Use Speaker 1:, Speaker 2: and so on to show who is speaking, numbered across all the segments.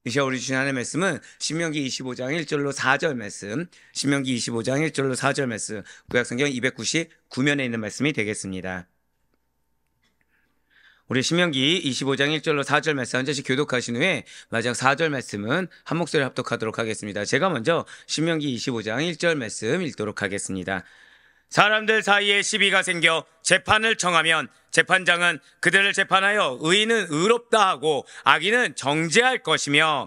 Speaker 1: 이 시간 우리 주신 하나님의 말씀은 신명기 25장 1절로 4절 말씀, 신명기 25장 1절로 4절 말씀, 구약성경 299면에 있는 말씀이 되겠습니다. 우리 신명기 25장 1절로 4절 말씀 한 절씩 교독하신 후에 마지막 4절 말씀은 한 목소리 합독하도록 하겠습니다. 제가 먼저 신명기 25장 1절 말씀 읽도록 하겠습니다. 사람들 사이에 시비가 생겨 재판을 청하면 재판장은 그들을 재판하여 의인은 의롭다 하고 악인은 정죄할 것이며,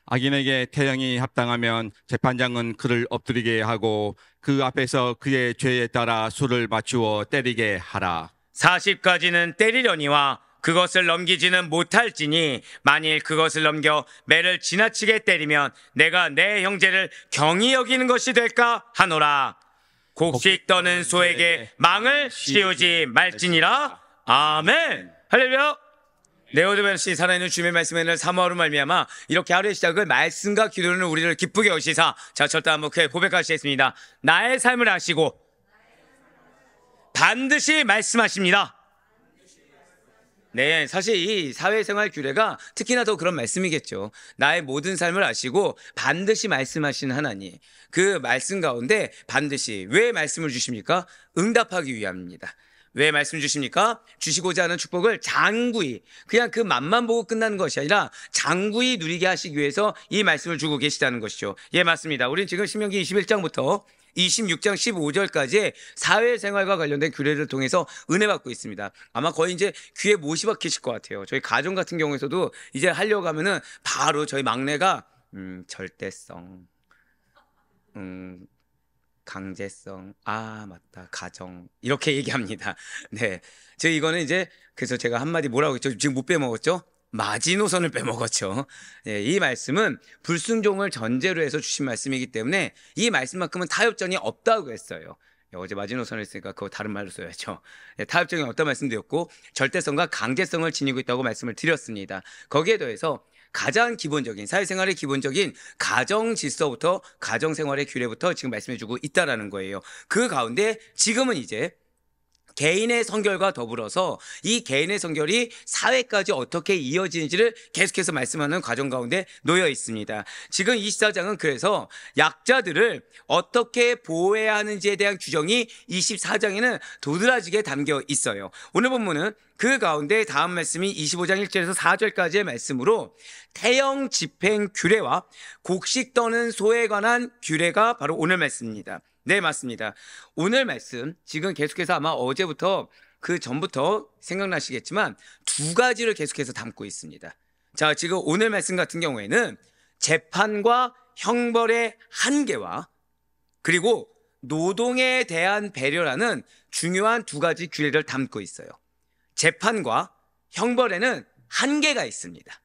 Speaker 2: 악인에게 태형이 합당하면 재판장은 그를 엎드리게 하고 그 앞에서 그의 죄에 따라 수를 맞추어 때리게 하라.
Speaker 1: 40까지는 때리려니와 그것을 넘기지는 못할지니 만일 그것을 넘겨 매를 지나치게 때리면 내가 내 형제를 경히 여기는 것이 될까 하노라. 곡식 떠는 소에게 망을 씌우지 말지니라. 아멘. 할렐루야. 네오드베르시 살아있는 주님의 말씀에 늘 사모하로 말미암아 이렇게 하루의 시작을 말씀과 기도는 우리를 기쁘게 여시사, 자 절대 한번 고백하시겠습니다. 나의 삶을 아시고 반드시 말씀하십니다. 네, 사실 이 사회생활 규례가 특히나 더 그런 말씀이겠죠. 나의 모든 삶을 아시고 반드시 말씀하시는 하나님, 그 말씀 가운데 반드시 왜 말씀을 주십니까? 응답하기 위함입니다. 왜 말씀 주십니까? 주시고자 하는 축복을 장구히, 그냥 그 맛만 보고 끝나는 것이 아니라 장구히 누리게 하시기 위해서 이 말씀을 주고 계시다는 것이죠. 예, 맞습니다. 우리는 지금 신명기 21장부터 26장 15절까지의 사회생활과 관련된 규례를 통해서 은혜 받고 있습니다. 아마 거의 이제 귀에 못이 박히실 것 같아요. 저희 가정 같은 경우에서도 이제 하려고 하면은 바로 저희 막내가 절대성, 강제성, 아 맞다, 가정, 이렇게 얘기합니다. 네, 저 이거는 이제 그래서 제가 한마디 뭐라고 했죠? 지금 못 빼먹었죠? 마지노선을 빼먹었죠. 네, 이 말씀은 불순종을 전제로 해서 주신 말씀이기 때문에 이 말씀만큼은 타협점이 없다고 했어요. 어제 마지노선을 했으니까 그거 다른 말로 써야죠. 네, 타협점이 없다고 말씀드렸고 절대성과 강제성을 지니고 있다고 말씀을 드렸습니다. 거기에 더해서 가장 기본적인 사회생활의 기본적인 가정 질서부터 가정생활의 규례부터 지금 말씀해주고 있다라는 거예요. 그 가운데 지금은 이제 개인의 성결과 더불어서 이 개인의 성결이 사회까지 어떻게 이어지는지를 계속해서 말씀하는 과정 가운데 놓여 있습니다. 지금 24장은 그래서 약자들을 어떻게 보호해야 하는지에 대한 규정이 24장에는 도드라지게 담겨 있어요. 오늘 본문은 그 가운데 다음 말씀이 25장 1절에서 4절까지의 말씀으로 태형 집행 규례와 곡식 떠는 소에 관한 규례가 바로 오늘 말씀입니다. 네, 맞습니다. 오늘 말씀 지금 계속해서 아마 어제부터 그 전부터 생각나시겠지만 두 가지를 계속해서 담고 있습니다. 자, 지금 오늘 말씀 같은 경우에는 재판과 형벌의 한계와 그리고 노동에 대한 배려라는 중요한 두 가지 규례를 담고 있어요. 재판과 형벌에는 한계가 있습니다.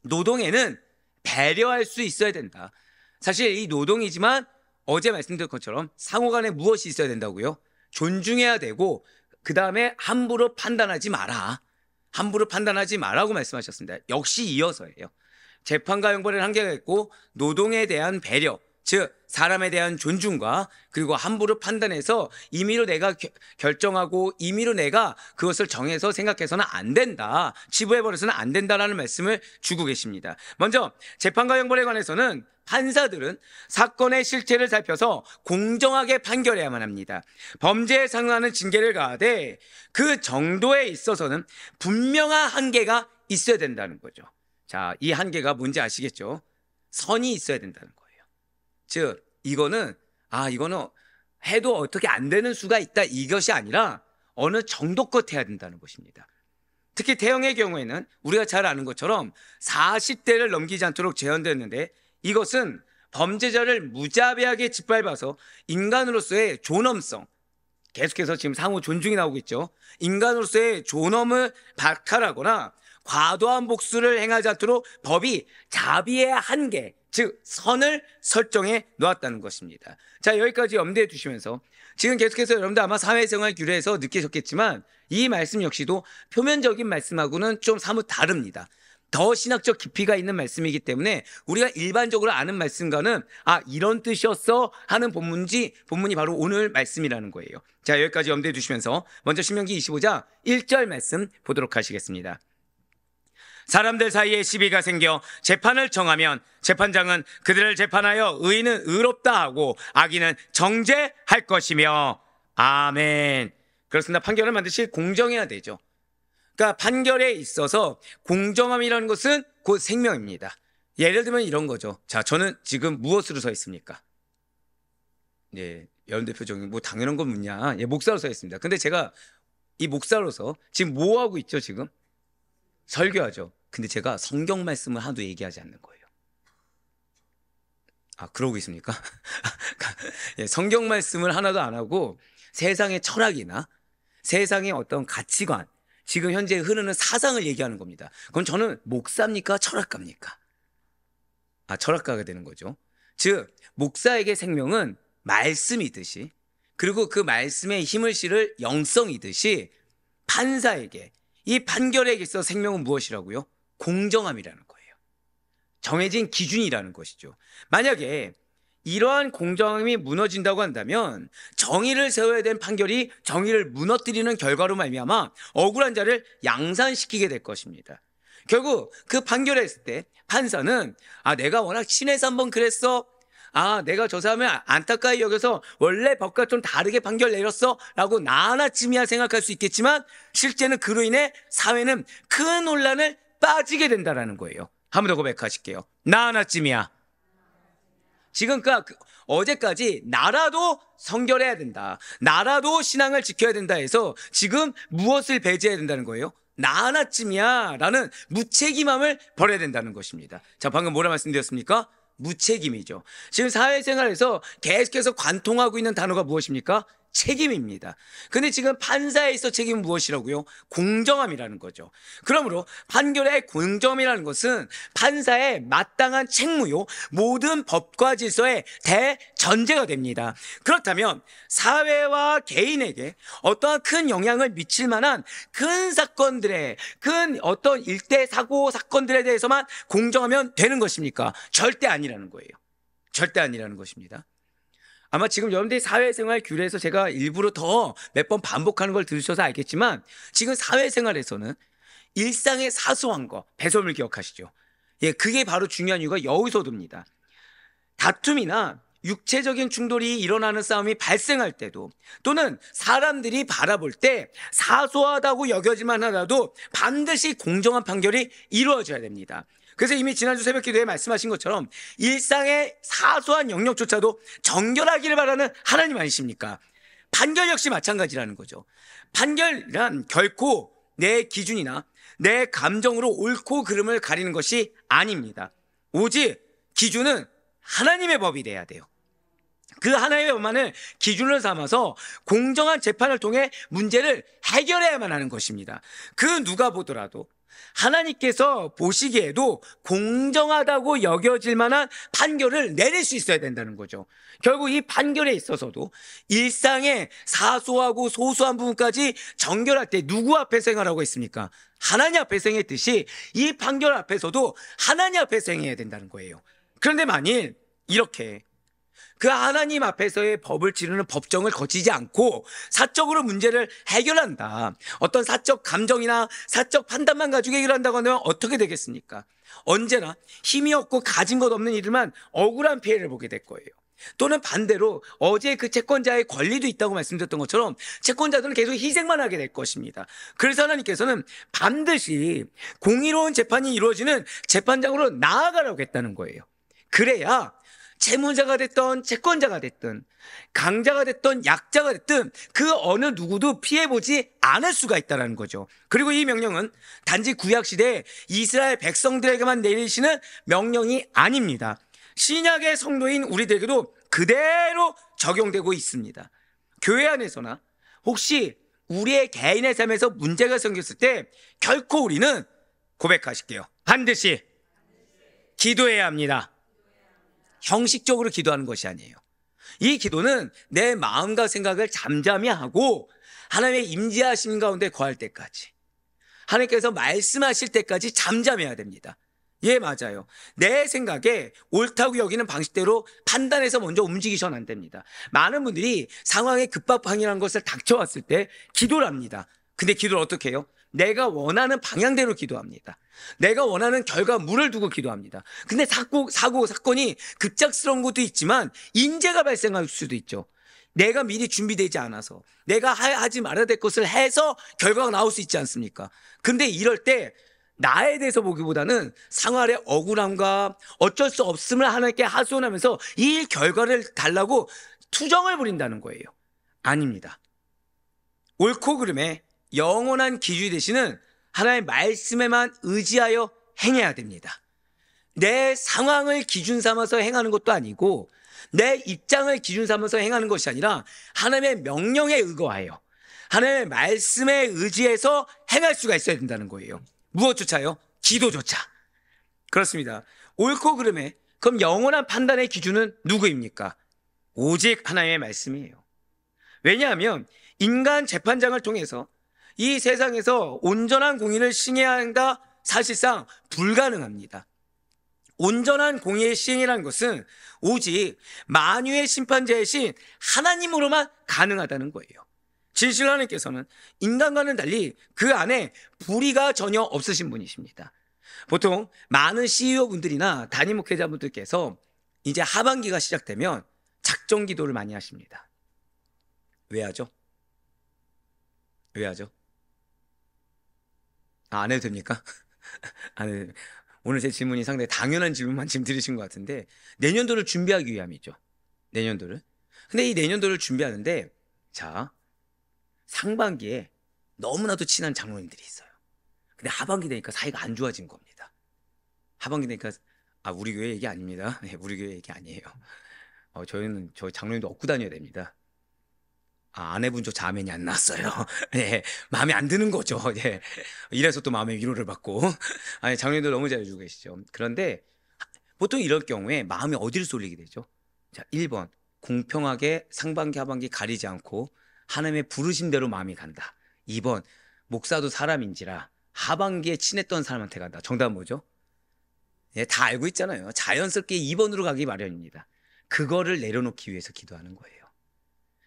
Speaker 1: 노동에는 배려할 수 있어야 된다. 사실 이 노동이지만 어제 말씀드린 것처럼 상호간에 무엇이 있어야 된다고요? 존중해야 되고 그 다음에 함부로 판단하지 마라. 함부로 판단하지 마라고 말씀하셨습니다. 역시 이어서예요. 재판과 형벌에는 한계가 있고 노동에 대한 배려, 즉 사람에 대한 존중과 그리고 함부로 판단해서 임의로 내가 결정하고 임의로 내가 그것을 정해서 생각해서는 안 된다, 치부해버려서는 안 된다라는 말씀을 주고 계십니다. 먼저 재판과 형벌에 관해서는 판사들은 사건의 실체를 살펴서 공정하게 판결해야만 합니다. 범죄에 상응하는 징계를 가하되 그 정도에 있어서는 분명한 한계가 있어야 된다는 거죠. 자, 이 한계가 뭔지 아시겠죠? 선이 있어야 된다는 거예요. 즉 이거는 이거는 해도 어떻게 안 되는 수가 있다, 이것이 아니라 어느 정도껏 해야 된다는 것입니다. 특히 태형의 경우에는 우리가 잘 아는 것처럼 40대를 넘기지 않도록 제한되었는데 이것은 범죄자를 무자비하게 짓밟아서 인간으로서의 존엄성, 계속해서 지금 상호 존중이 나오고 있죠. 인간으로서의 존엄을 박탈하거나 과도한 복수를 행하지 않도록 법이 자비의 한계, 즉 선을 설정해 놓았다는 것입니다. 자, 여기까지 염두에 두시면서 지금 계속해서 여러분들 아마 사회생활 규례에서 느끼셨겠지만 이 말씀 역시도 표면적인 말씀하고는 좀 사뭇 다릅니다. 더 신학적 깊이가 있는 말씀이기 때문에 우리가 일반적으로 아는 말씀과는 이런 뜻이었어 하는 본문이 바로 오늘 말씀이라는 거예요. 자, 여기까지 염두에 두시면서 먼저 신명기 25장 1절 말씀 보도록 하시겠습니다. 사람들 사이에 시비가 생겨 재판을 정하면 재판장은 그들을 재판하여 의인은 의롭다 하고 악인은 정죄할 것이며. 아멘. 그렇습니다. 판결을 반드시 공정해야 되죠. 그러니까 판결에 있어서 공정함이라는 것은 곧 생명입니다. 예를 들면 이런 거죠. 자, 저는 지금 무엇으로 서 있습니까? 예, 여러분들 표정이 뭐 당연한 건 묻냐? 예, 목사로 서 있습니다. 근데 제가 이 목사로서 지금 뭐 하고 있죠, 지금? 설교하죠. 근데 제가 성경 말씀을 하나도 얘기하지 않는 거예요. 아, 그러고 있습니까? 예, 성경 말씀을 하나도 안 하고 세상의 철학이나 세상의 어떤 가치관, 지금 현재 흐르는 사상을 얘기하는 겁니다. 그럼 저는 목사입니까? 철학가입니까? 아, 철학가가 되는 거죠. 즉, 목사에게 생명은 말씀이듯이, 그리고 그 말씀에 힘을 실을 영성이듯이 판사에게, 이 판결에 있어 생명은 무엇이라고요? 공정함이라는 거예요. 정해진 기준이라는 것이죠. 만약에 이러한 공정함이 무너진다고 한다면 정의를 세워야 된 판결이 정의를 무너뜨리는 결과로 말미암아 억울한 자를 양산시키게 될 것입니다. 결국 그 판결을 했을 때 판사는 내가 워낙 친해서 한번 그랬어, 내가 저 사람을 안타까이 여겨서 원래 법과 좀 다르게 판결 내렸어 라고 나하나쯤이야 생각할 수 있겠지만, 실제는 그로 인해 사회는 큰 혼란을 빠지게 된다는 거예요. 한 번 더 고백하실게요. 나하나쯤이야. 지금 어제까지 나라도 성결해야 된다, 나라도 신앙을 지켜야 된다 해서 지금 무엇을 배제해야 된다는 거예요? 나 하나쯤이야 라는 무책임함을 버려야 된다는 것입니다. 자, 방금 뭐라 말씀드렸습니까? 무책임이죠. 지금 사회생활에서 계속해서 관통하고 있는 단어가 무엇입니까? 책임입니다. 근데 지금 판사에 있어 책임은 무엇이라고요? 공정함이라는 거죠. 그러므로 판결의 공정함이라는 것은 판사의 마땅한 책무요, 모든 법과 질서의 대전제가 됩니다. 그렇다면 사회와 개인에게 어떠한 큰 영향을 미칠 만한 큰 사건들의, 큰 어떤 일대 사고 사건들에 대해서만 공정하면 되는 것입니까? 절대 아니라는 거예요. 절대 아니라는 것입니다. 아마 지금 여러분들이 사회생활 규례에서 제가 일부러 더 몇 번 반복하는 걸 들으셔서 알겠지만, 지금 사회생활에서는 일상의 사소한 거, 배설물 기억하시죠? 예, 그게 바로 중요한 이유가 여기서도입니다. 다툼이나 육체적인 충돌이 일어나는 싸움이 발생할 때도, 또는 사람들이 바라볼 때 사소하다고 여겨지만 하더라도 반드시 공정한 판결이 이루어져야 됩니다. 그래서 이미 지난주 새벽기도에 말씀하신 것처럼 일상의 사소한 영역조차도 정결하기를 바라는 하나님 아니십니까? 판결 역시 마찬가지라는 거죠. 판결이란 결코 내 기준이나 내 감정으로 옳고 그름을 가리는 것이 아닙니다. 오직 기준은 하나님의 법이 돼야 돼요. 그 하나님의 법만을 기준으로 삼아서 공정한 재판을 통해 문제를 해결해야만 하는 것입니다. 그 누가 보더라도 하나님께서 보시기에도 공정하다고 여겨질 만한 판결을 내릴 수 있어야 된다는 거죠. 결국 이 판결에 있어서도 일상의 사소하고 소소한 부분까지 정결할 때 누구 앞에서 행하라고 했습니까? 하나님 앞에서 행했듯이 이 판결 앞에서도 하나님 앞에서 행해야 된다는 거예요. 그런데 만일 이렇게 그 하나님 앞에서의 법을 치르는 법정을 거치지 않고 사적으로 문제를 해결한다, 어떤 사적 감정이나 사적 판단만 가지고 해결한다고 하면 어떻게 되겠습니까? 언제나 힘이 없고 가진 것 없는 이들만 억울한 피해를 보게 될 거예요. 또는 반대로 어제 그 채권자의 권리도 있다고 말씀드렸던 것처럼 채권자들은 계속 희생만 하게 될 것입니다. 그래서 하나님께서는 반드시 공의로운 재판이 이루어지는 재판장으로 나아가라고 했다는 거예요. 그래야 채무자가 됐던 채권자가 됐든 강자가 됐던 약자가 됐든 그 어느 누구도 피해보지 않을 수가 있다는 거죠. 그리고 이 명령은 단지 구약시대에 이스라엘 백성들에게만 내리시는 명령이 아닙니다. 신약의 성도인 우리들에게도 그대로 적용되고 있습니다. 교회 안에서나 혹시 우리의 개인의 삶에서 문제가 생겼을 때 결코 우리는 고백하실게요. 반드시 기도해야 합니다. 형식적으로 기도하는 것이 아니에요. 이 기도는 내 마음과 생각을 잠잠히 하고 하나님의 임재하심 가운데 거할 때까지, 하나님께서 말씀하실 때까지 잠잠해야 됩니다. 예, 맞아요. 내 생각에 옳다고 여기는 방식대로 판단해서 먼저 움직이셔는 안 됩니다. 많은 분들이 상황의 급박함이라는 것을 닥쳐왔을 때 기도를 합니다. 근데 기도를 어떻게 해요? 내가 원하는 방향대로 기도합니다. 내가 원하는 결과물을 두고 기도합니다. 근데 사건이 급작스러운 것도 있지만 인재가 발생할 수도 있죠. 내가 미리 준비되지 않아서 내가 하지 말아야 될 것을 해서 결과가 나올 수 있지 않습니까? 근데 이럴 때 나에 대해서 보기보다는 상황의 억울함과 어쩔 수 없음을 하나님께 하소연하면서 이 결과를 달라고 투정을 부린다는 거예요. 아닙니다. 옳고 그름의 영원한 기준이 되시는 하나님의 말씀에만 의지하여 행해야 됩니다. 내 상황을 기준 삼아서 행하는 것도 아니고 내 입장을 기준 삼아서 행하는 것이 아니라 하나님의 명령에 의거하여 하나님의 말씀에 의지해서 행할 수가 있어야 된다는 거예요. 무엇조차요? 기도조차. 그렇습니다. 옳고 그름의 그럼 영원한 판단의 기준은 누구입니까? 오직 하나님의 말씀이에요. 왜냐하면 인간 재판장을 통해서 이 세상에서 온전한 공의를 시행해야 한다, 사실상 불가능합니다. 온전한 공의의 시행이라는 것은 오직 만유의 심판자이신 하나님으로만 가능하다는 거예요. 진실 하나님께서는 인간과는 달리 그 안에 불의가 전혀 없으신 분이십니다. 보통 많은 CEO 분들이나 단임 목회자분들께서 이제 하반기가 시작되면 작정 기도를 많이 하십니다. 왜 하죠? 왜 하죠? 안 해도 됩니까? 안 해도 됩니까? 오늘 제 질문이 상당히 당연한 질문만 지금 들으신 것 같은데, 내년도를 준비하기 위함이죠. 내년도를. 근데 이 내년도를 준비하는데, 자, 상반기에 너무나도 친한 장로님들이 있어요. 근데 하반기 되니까 사이가 안 좋아진 겁니다. 하반기 되니까, 우리 교회 얘기 아닙니다. 네, 우리 교회 얘기 아니에요. 저희는 저희 장로님도 얻고 다녀야 됩니다. 아내분조차 아멘이 안 났어요. 네, 마음에 안 드는 거죠. 네. 이래서 또 마음의 위로를 받고. 장로님도 너무 잘해주고 계시죠. 그런데 보통 이럴 경우에 마음이 어디를 쏠리게 되죠? 자, 1번. 공평하게 상반기, 하반기 가리지 않고 하나님의 부르신 대로 마음이 간다. 2번. 목사도 사람인지라 하반기에 친했던 사람한테 간다. 정답은 뭐죠? 네, 다 알고 있잖아요. 자연스럽게 2번으로 가기 마련입니다. 그거를 내려놓기 위해서 기도하는 거예요.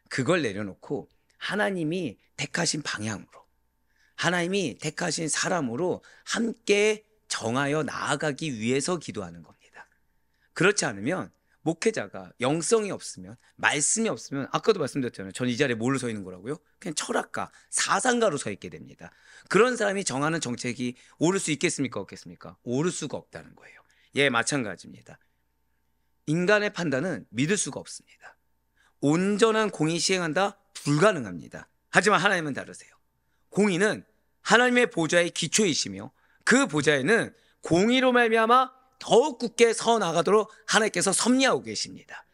Speaker 1: 그걸 내려놓고 하나님이 택하신 방향으로, 하나님이 택하신 사람으로 함께 정하여 나아가기 위해서 기도하는 겁니다. 그렇지 않으면 목회자가 영성이 없으면, 말씀이 없으면, 아까도 말씀드렸잖아요. 전 이 자리에 뭘로 서 있는 거라고요? 그냥 철학가, 사상가로 서 있게 됩니다. 그런 사람이 정하는 정책이 옳을 수 있겠습니까? 없겠습니까? 옳을 수가 없다는 거예요. 예, 마찬가지입니다. 인간의 판단은 믿을 수가 없습니다. 온전한 공의 시행한다? 불가능합니다. 하지만 하나님은 다르세요. 공의는 하나님의 보좌의 기초이시며 그 보좌에는 공의로 말미암아 더욱 굳게 서 나가도록 하나님께서 섭리하고 계십니다.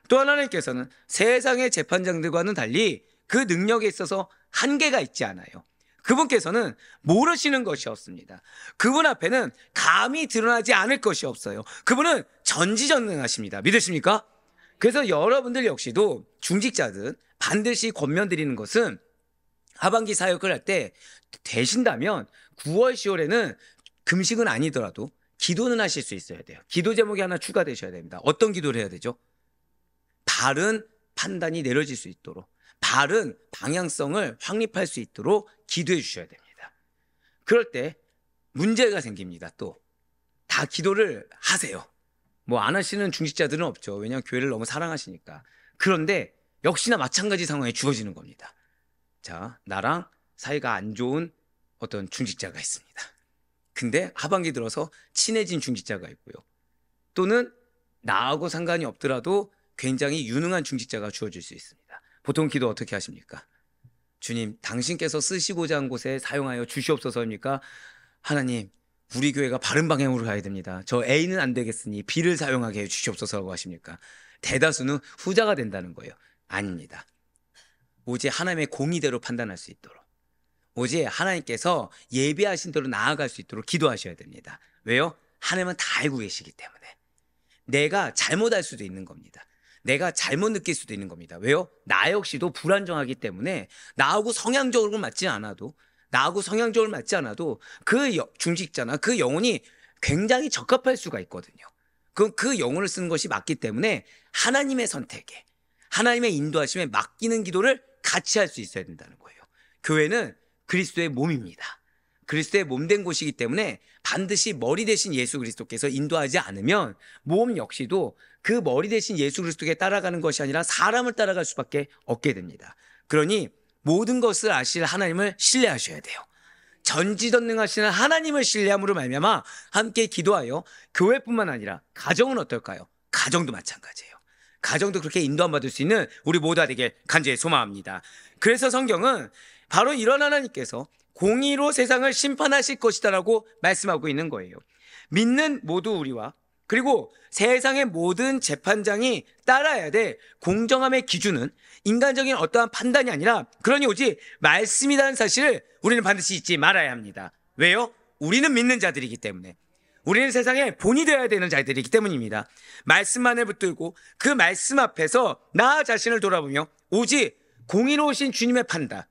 Speaker 1: 또 하나님께서는 세상의 재판장들과는 달리 그 능력에 있어서 한계가 있지 않아요. 그분께서는 모르시는 것이 없습니다. 그분 앞에는 감히 드러나지 않을 것이 없어요. 그분은 전지전능하십니다. 믿으십니까? 그래서 여러분들 역시도 중직자든 반드시 권면드리는 것은 하반기 사역을 할 때 되신다면 9월, 10월에는 금식은 아니더라도 기도는 하실 수 있어야 돼요. 기도 제목이 하나 추가되셔야 됩니다. 어떤 기도를 해야 되죠? 바른 판단이 내려질 수 있도록, 바른 방향성을 확립할 수 있도록 기도해 주셔야 됩니다. 그럴 때 문제가 생깁니다. 또 다 기도를 하세요. 뭐 안 하시는 중직자들은 없죠. 왜냐하면 교회를 너무 사랑하시니까. 그런데 역시나 마찬가지 상황에 주어지는 겁니다. 자, 나랑 사이가 안 좋은 어떤 중직자가 있습니다. 근데 하반기 들어서 친해진 중직자가 있고요. 또는 나하고 상관이 없더라도 굉장히 유능한 중직자가 주어질 수 있습니다. 보통 기도 어떻게 하십니까? 주님, 당신께서 쓰시고자 한 곳에 사용하여 주시옵소서입니까? 하나님, 우리 교회가 바른 방향으로 가야 됩니다. 저 A는 안 되겠으니 B를 사용하게 해 주시옵소서라고 하십니까? 대다수는 후자가 된다는 거예요. 아닙니다. 오직 하나님의 공의대로 판단할 수 있도록, 오직 하나님께서 예비하신 대로 나아갈 수 있도록 기도하셔야 됩니다. 왜요? 하나님은 다 알고 계시기 때문에. 내가 잘못할 수도 있는 겁니다. 내가 잘못 느낄 수도 있는 겁니다. 왜요? 나 역시도 불안정하기 때문에 나하고 성향적으로 맞지 않아도 그 중직자나 그 영혼이 굉장히 적합할 수가 있거든요. 그 영혼을 쓰는 것이 맞기 때문에 하나님의 선택에, 하나님의 인도하심에 맡기는 기도를 같이 할 수 있어야 된다는 거예요. 교회는 그리스도의 몸입니다. 그리스도의 몸 된 곳이기 때문에 반드시 머리 대신 예수 그리스도께서 인도하지 않으면 몸 역시도 그 머리 대신 예수 그리스도께 따라가는 것이 아니라 사람을 따라갈 수밖에 없게 됩니다. 그러니 모든 것을 아실 하나님을 신뢰하셔야 돼요. 전지전능하시는 하나님을 신뢰함으로 말미암아 함께 기도하여 교회뿐만 아니라 가정은 어떨까요? 가정도 마찬가지예요. 가정도 그렇게 인도함 받을 수 있는 우리 모두가 되길 간절히 소망합니다. 그래서 성경은 바로 이런 하나님께서 공의로 세상을 심판하실 것이다라고 말씀하고 있는 거예요. 믿는 모두 우리와 그리고 세상의 모든 재판장이 따라야 될 공정함의 기준은 인간적인 어떠한 판단이 아니라 그러니 오직 말씀이라는 사실을 우리는 반드시 잊지 말아야 합니다. 왜요? 우리는 믿는 자들이기 때문에. 우리는 세상에 본이 되어야 되는 자들이기 때문입니다. 말씀만을 붙들고 그 말씀 앞에서 나 자신을 돌아보며 오직 공의로우신 주님의 판단,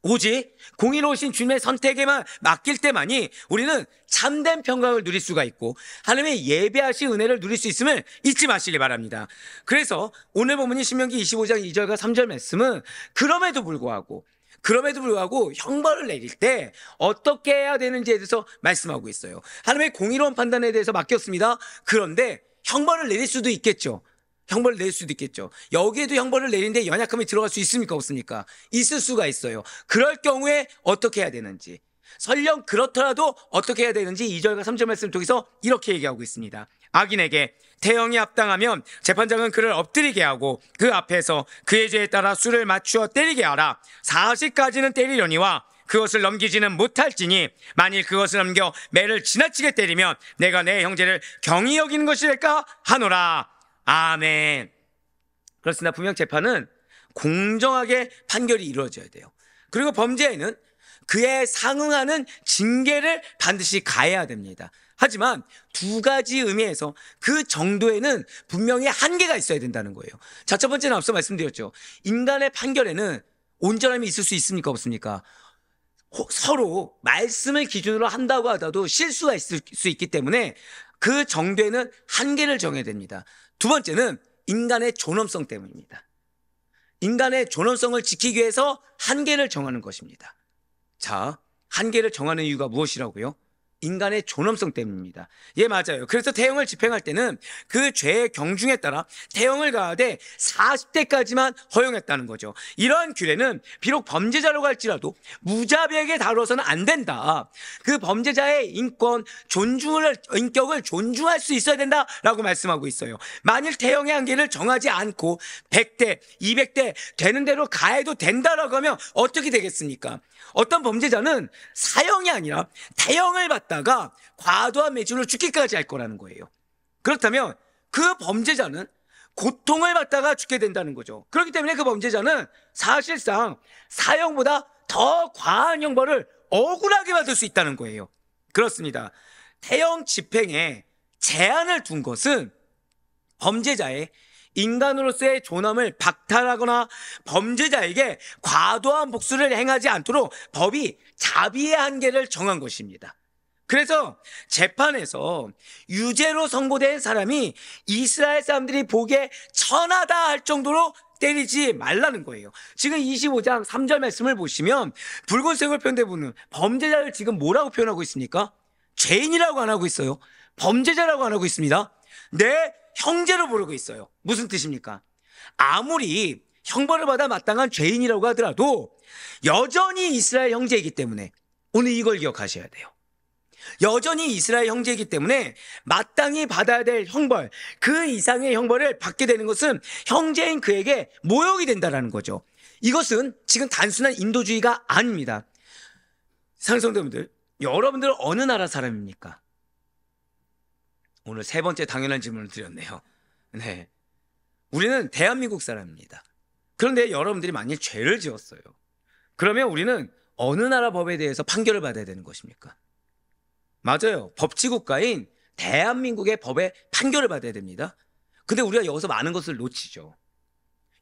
Speaker 1: 오직 공의로우신 주님의 선택에만 맡길 때만이 우리는 참된 평강을 누릴 수가 있고 하나님의 예배하신 은혜를 누릴 수 있음을 잊지 마시기 바랍니다. 그래서 오늘 본문이 신명기 25장 2절과 3절 말씀은 그럼에도 불구하고 형벌을 내릴 때 어떻게 해야 되는지에 대해서 말씀하고 있어요. 하나님의 공의로운 판단에 대해서 맡겼습니다. 그런데 형벌을 내릴 수도 있겠죠. 형벌을 내릴 수도 있겠죠. 여기에도 형벌을 내리는데 연약함이 들어갈 수 있습니까? 없습니까? 있을 수가 있어요. 그럴 경우에 어떻게 해야 되는지, 설령 그렇더라도 어떻게 해야 되는지 2절과 3절 말씀을 통해서 이렇게 얘기하고 있습니다. 악인에게 태형이 합당하면 재판장은 그를 엎드리게 하고 그 앞에서 그의 죄에 따라 수를 맞추어 때리게 하라. 40까지는 때리려니와 그것을 넘기지는 못할지니 만일 그것을 넘겨 매를 지나치게 때리면 내가 내 형제를 경히 여기는 것이 될까 하노라. 아멘. 그렇습니다. 분명 재판은 공정하게 판결이 이루어져야 돼요. 그리고 범죄에는 그에 상응하는 징계를 반드시 가해야 됩니다. 하지만 두 가지 의미에서 그 정도에는 분명히 한계가 있어야 된다는 거예요. 자, 첫 번째는 앞서 말씀드렸죠. 인간의 판결에는 온전함이 있을 수 있습니까? 없습니까? 서로 말씀을 기준으로 한다고 하더라도 실수가 있을 수 있기 때문에 그 정도에는 한계를 정해야 됩니다. 두 번째는 인간의 존엄성 때문입니다. 인간의 존엄성을 지키기 위해서 한계를 정하는 것입니다. 자, 한계를 정하는 이유가 무엇이라고요? 인간의 존엄성 때문입니다. 예, 맞아요. 그래서 태형을 집행할 때는 그 죄의 경중에 따라 태형을 가하되 40대까지만 허용했다는 거죠. 이러한 규례는 비록 범죄자라고 할지라도 무자비하게 다뤄서는 안 된다. 그 범죄자의 인격을 존중할 수 있어야 된다라고 말씀하고 있어요. 만일 태형의 한계를 정하지 않고 100대, 200대 되는 대로 가해도 된다라고 하면 어떻게 되겠습니까? 어떤 범죄자는 사형이 아니라 태형을 받다가 과도한 매질로 죽기까지 할 거라는 거예요. 그렇다면 그 범죄자는 고통을 받다가 죽게 된다는 거죠. 그렇기 때문에 그 범죄자는 사실상 사형보다 더 과한 형벌을 억울하게 받을 수 있다는 거예요. 그렇습니다. 태형 집행에 제한을 둔 것은 범죄자의 인간으로서의 존엄을 박탈하거나 범죄자에게 과도한 복수를 행하지 않도록 법이 자비의 한계를 정한 것입니다. 그래서 재판에서 유죄로 선고된 사람이 이스라엘 사람들이 보기에 천하다 할 정도로 때리지 말라는 거예요. 지금 25장 3절 말씀을 보시면 붉은색으로 표현된 부분은 범죄자를 지금 뭐라고 표현하고 있습니까? 죄인이라고 안 하고 있어요. 범죄자라고 안 하고 있습니다. 내 형제로 부르고 있어요. 무슨 뜻입니까? 아무리 형벌을 받아 마땅한 죄인이라고 하더라도 여전히 이스라엘 형제이기 때문에 오늘 이걸 기억하셔야 돼요. 여전히 이스라엘 형제이기 때문에 마땅히 받아야 될 형벌, 그 이상의 형벌을 받게 되는 것은 형제인 그에게 모욕이 된다는 거죠. 이것은 지금 단순한 인도주의가 아닙니다. 상성도분들, 여러분들은 어느 나라 사람입니까? 오늘 세 번째 당연한 질문을 드렸네요. 네, 우리는 대한민국 사람입니다. 그런데 여러분들이 만일 죄를 지었어요. 그러면 우리는 어느 나라 법에 대해서 판결을 받아야 되는 것입니까? 맞아요. 법치국가인 대한민국의 법에 판결을 받아야 됩니다. 근데 우리가 여기서 많은 것을 놓치죠.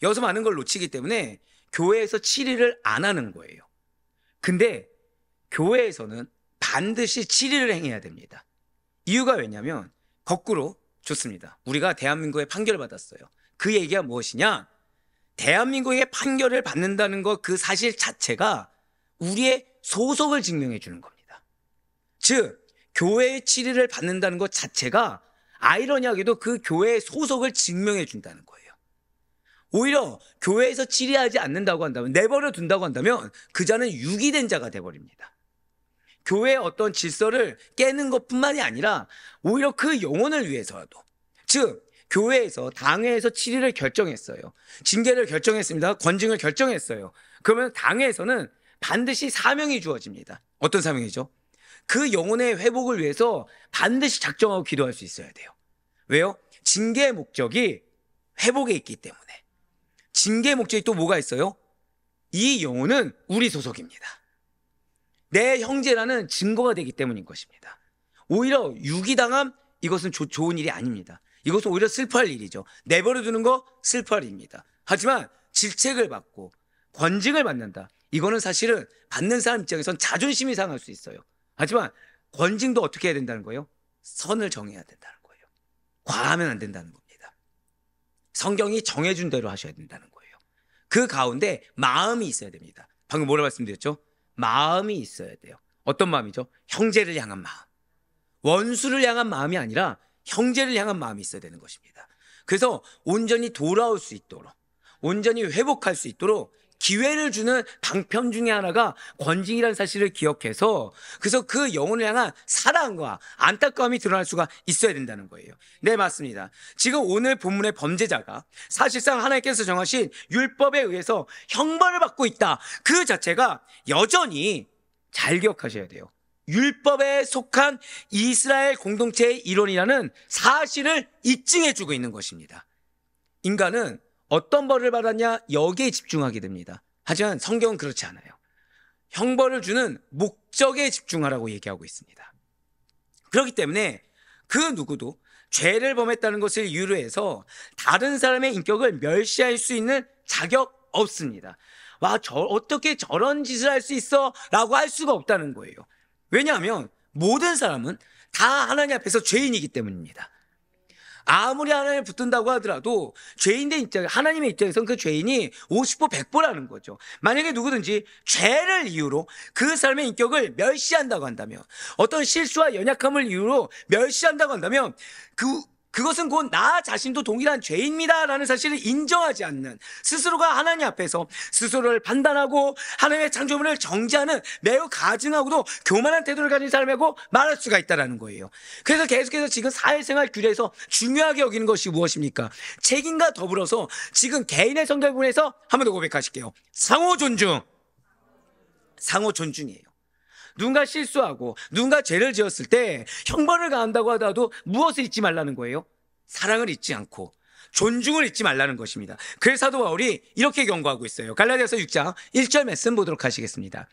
Speaker 1: 여기서 많은 걸 놓치기 때문에 교회에서 치리를 안 하는 거예요. 근데 교회에서는 반드시 치리를 행해야 됩니다. 이유가 왜냐면 거꾸로 좋습니다. 우리가 대한민국의 판결을 받았어요. 그 얘기가 무엇이냐? 대한민국의 판결을 받는다는 것, 그 사실 자체가 우리의 소속을 증명해 주는 겁니다. 즉 교회의 치리를 받는다는 것 자체가 아이러니하게도 그 교회의 소속을 증명해 준다는 거예요. 오히려 교회에서 치리하지 않는다고 한다면, 내버려 둔다고 한다면 그 자는 유기된 자가 돼버립니다. 교회의 어떤 질서를 깨는 것뿐만이 아니라 오히려 그 영혼을 위해서라도, 즉 교회에서 당회에서 치리를 결정했어요. 징계를 결정했습니다. 권징을 결정했어요. 그러면 당회에서는 반드시 사명이 주어집니다. 어떤 사명이죠? 그 영혼의 회복을 위해서 반드시 작정하고 기도할 수 있어야 돼요. 왜요? 징계의 목적이 회복에 있기 때문에. 징계의 목적이 또 뭐가 있어요? 이 영혼은 우리 소속입니다. 내 형제라는 증거가 되기 때문인 것입니다. 오히려 유기당함, 이것은 좋은 일이 아닙니다. 이것은 오히려 슬퍼할 일이죠. 내버려 두는 거 슬퍼할 일입니다. 하지만 질책을 받고 권징을 받는다, 이거는 사실은 받는 사람 입장에선 자존심이 상할 수 있어요. 하지만 권징도 어떻게 해야 된다는 거예요? 선을 정해야 된다는 거예요. 과하면 안 된다는 겁니다. 성경이 정해준 대로 하셔야 된다는 거예요. 그 가운데 마음이 있어야 됩니다. 방금 뭐라 말씀드렸죠? 마음이 있어야 돼요. 어떤 마음이죠? 형제를 향한 마음. 원수를 향한 마음이 아니라 형제를 향한 마음이 있어야 되는 것입니다. 그래서 온전히 돌아올 수 있도록, 온전히 회복할 수 있도록 기회를 주는 방편 중에 하나가 권징이라는 사실을 기억해서, 그래서 그 영혼을 향한 사랑과 안타까움이 드러날 수가 있어야 된다는 거예요. 네, 맞습니다. 지금 오늘 본문의 범죄자가 사실상 하나님께서 정하신 율법에 의해서 형벌을 받고 있다, 그 자체가 여전히 잘 기억하셔야 돼요. 율법에 속한 이스라엘 공동체의 일원이라는 사실을 입증해주고 있는 것입니다. 인간은 어떤 벌을 받았냐, 여기에 집중하게 됩니다. 하지만 성경은 그렇지 않아요. 형벌을 주는 목적에 집중하라고 얘기하고 있습니다. 그렇기 때문에 그 누구도 죄를 범했다는 것을 이유로 해서 다른 사람의 인격을 멸시할 수 있는 자격 없습니다. 와, 어떻게 저런 짓을 할 수 있어? 라고 할 수가 없다는 거예요. 왜냐하면 모든 사람은 다 하나님 앞에서 죄인이기 때문입니다. 아무리 하나님을 붙든다고 하더라도 죄인의 입장, 하나님의 입장에서는 그 죄인이 50보 100보라는 거죠. 만약에 누구든지 죄를 이유로 그 사람의 인격을 멸시한다고 한다면, 어떤 실수와 연약함을 이유로 멸시한다고 한다면 그것은 곧 나 자신도 동일한 죄입니다 라는 사실을 인정하지 않는, 스스로가 하나님 앞에서 스스로를 판단하고 하나님의 창조물을 정죄하는 매우 가증하고도 교만한 태도를 가진 사람이라고 말할 수가 있다는 거예요. 그래서 계속해서 지금 사회생활 규례에서 중요하게 여기는 것이 무엇입니까? 책임과 더불어서 지금 개인의 성격 부분에서 한 번 더 고백하실게요. 상호 존중. 상호 존중이에요. 누군가 실수하고 누군가 죄를 지었을 때 형벌을 가한다고 하더라도 무엇을 잊지 말라는 거예요? 사랑을 잊지 않고 존중을 잊지 말라는 것입니다. 그래서 사도 바울이 이렇게 경고하고 있어요. 갈라디아서 6장 1절 말씀 보도록 하시겠습니다.